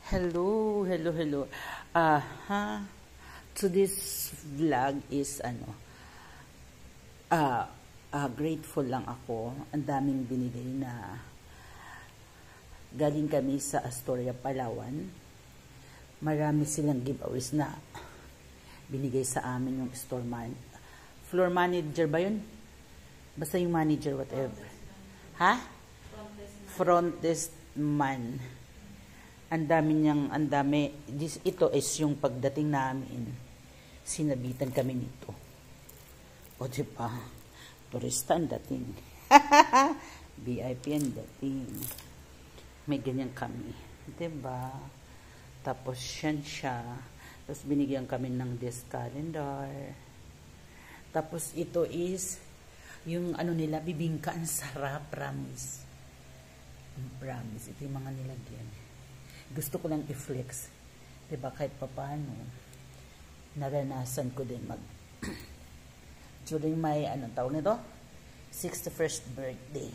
Hello, hello, hello. Ah, ha. Today's vlog is grateful lang ako. Ang daming binigay na galing kami sa Astoria, Palawan. Marami silang giveaways na binigay sa amin yung floor manager ba yun? Basta yung manager, whatever. Ha? Front desk man. Ang dami. Ito is yung pagdating namin. Sinabitan kami nito. O diba? Turista ang dating. VIP ang dating. May ganyan kami. Diba? Tapos yan siya. Tapos binigyan kami ng desk calendar. Tapos ito is yung nila, bibingka. Ang sarap, promise. Promise. Ito yung mga nilagyan. Gusto ko lang i-flex. Diba, kahit papaano, naranasan ko din during my, tawag nito? 61st birthday.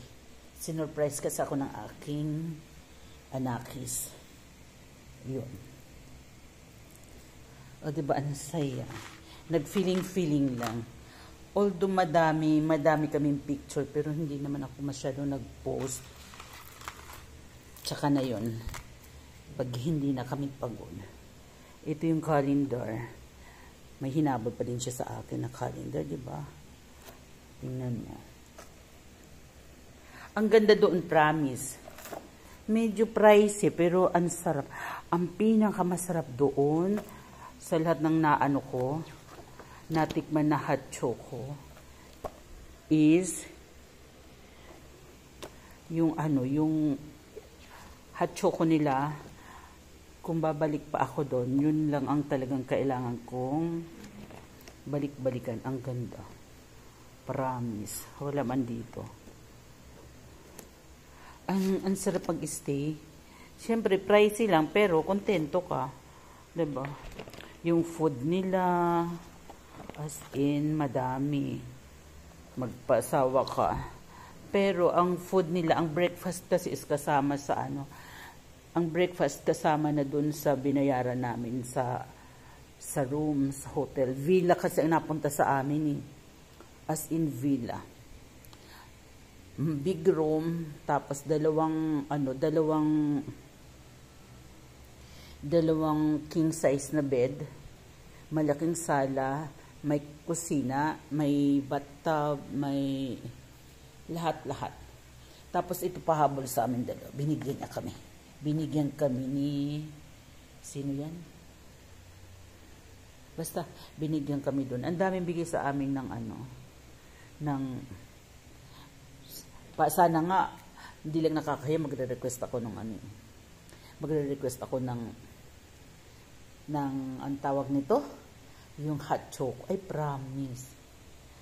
Sinurprise kasi ako ng aking anakis. Yun. O, diba, ang saya. Nag-feeling lang. Although madami kaming picture, pero hindi naman ako masyado nag-post. Tsaka na yun. Pag hindi na kami pagod. Ito yung calendar. May hinabol pa din siya sa akin na calendar, di ba? Tingnan mo. Ang ganda doon, promise. Medyo pricey, pero ang sarap. Ang pinakamasarap doon, sa lahat ng natikman na hot choco, is yung yung hot choco nila. Kung babalik pa ako doon, yun lang ang talagang kailangan kong balik-balikan. Ang ganda. Promise. Wala man dito. Ang sarap pag-stay. Siyempre, pricey lang, pero kontento ka. Diba? Yung food nila, as in, madami. Magpasawa ka. Pero, ang food nila, ang breakfast kasi is kasama sa ang breakfast kasama na dun sa binayaran namin sa room, sa hotel. Villa kasi ang napunta sa amin As in villa. Big room, tapos dalawang king size na bed, malaking sala, may kusina, may bathtub, may lahat-lahat. Tapos ito pahabol sa amin dalawa. Binigyan kami ni, sino yan? Basta, binigyan kami doon. Ang daming bigay sa amin ng sana nga, hindi lang nakakaya, magre-request ako ng, ang tawag nito, yung hot choco. Ay, promise.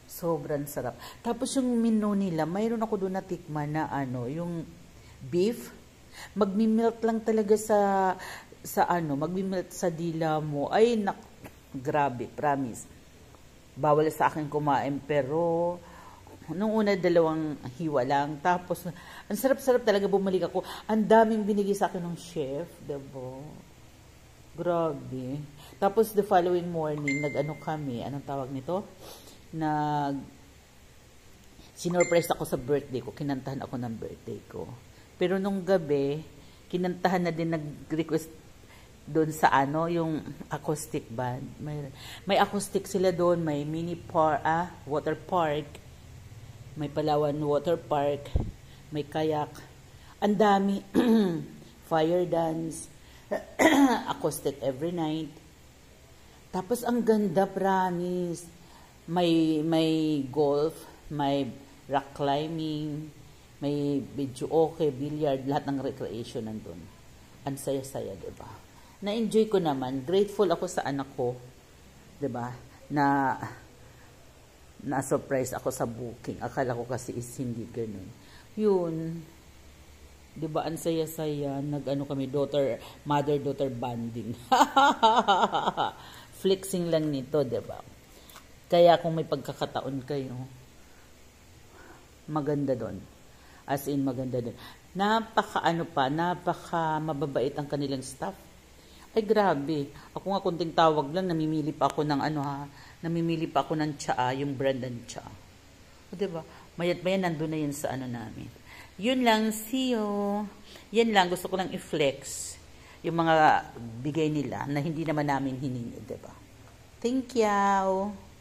Sobrang sarap. Tapos yung menu nila, mayroon ako doon natikman na yung beef, magmi-melt lang talaga magmi-melt sa dila mo. Ay, grabe, promise. Bawal sa akin kumain, pero nung una, 2 hiwa lang. Tapos, ang sarap-sarap talaga, bumalik ako. Ang daming binigay sa akin ng chef, diba? Grabe. Tapos, the following morning, kami, anong tawag nito? Sinurprise ako sa birthday ko. Kinantahan ako ng birthday ko. Pero nung gabi, kinantahan na din, nag-request doon sa yung acoustic band. May acoustic sila doon, may water park, may Palawan water park, may kayak. Ang dami. Fire dance, acoustic every night. Tapos ang ganda, promise. May golf, may rock climbing, may video billiard, lahat ng recreation nandun. Ang saya-saya, diba? Na-enjoy ko naman. Grateful ako sa anak ko, diba? Na-surprise ako sa booking. Akala ko kasi is hindi ganun. Yun. Diba? Ang saya-saya. Kami, mother-daughter bonding. Flexing lang nito, diba? Kaya kung may pagkakataon kayo, maganda doon. As in, maganda din. Napaka mababait ang kanilang staff. Ay, grabe. Ako nga kunting tawag lang, namimili pa ako ng ano ha, namimili pa ako ng tsaa, yung brand ng tsaa. O, diba? Mayat maya, nandun na yun sa ano namin. Yun lang, see you. Yan lang, gusto ko lang i-flex yung mga bigay nila na hindi naman namin hiningi, diba? Thank you.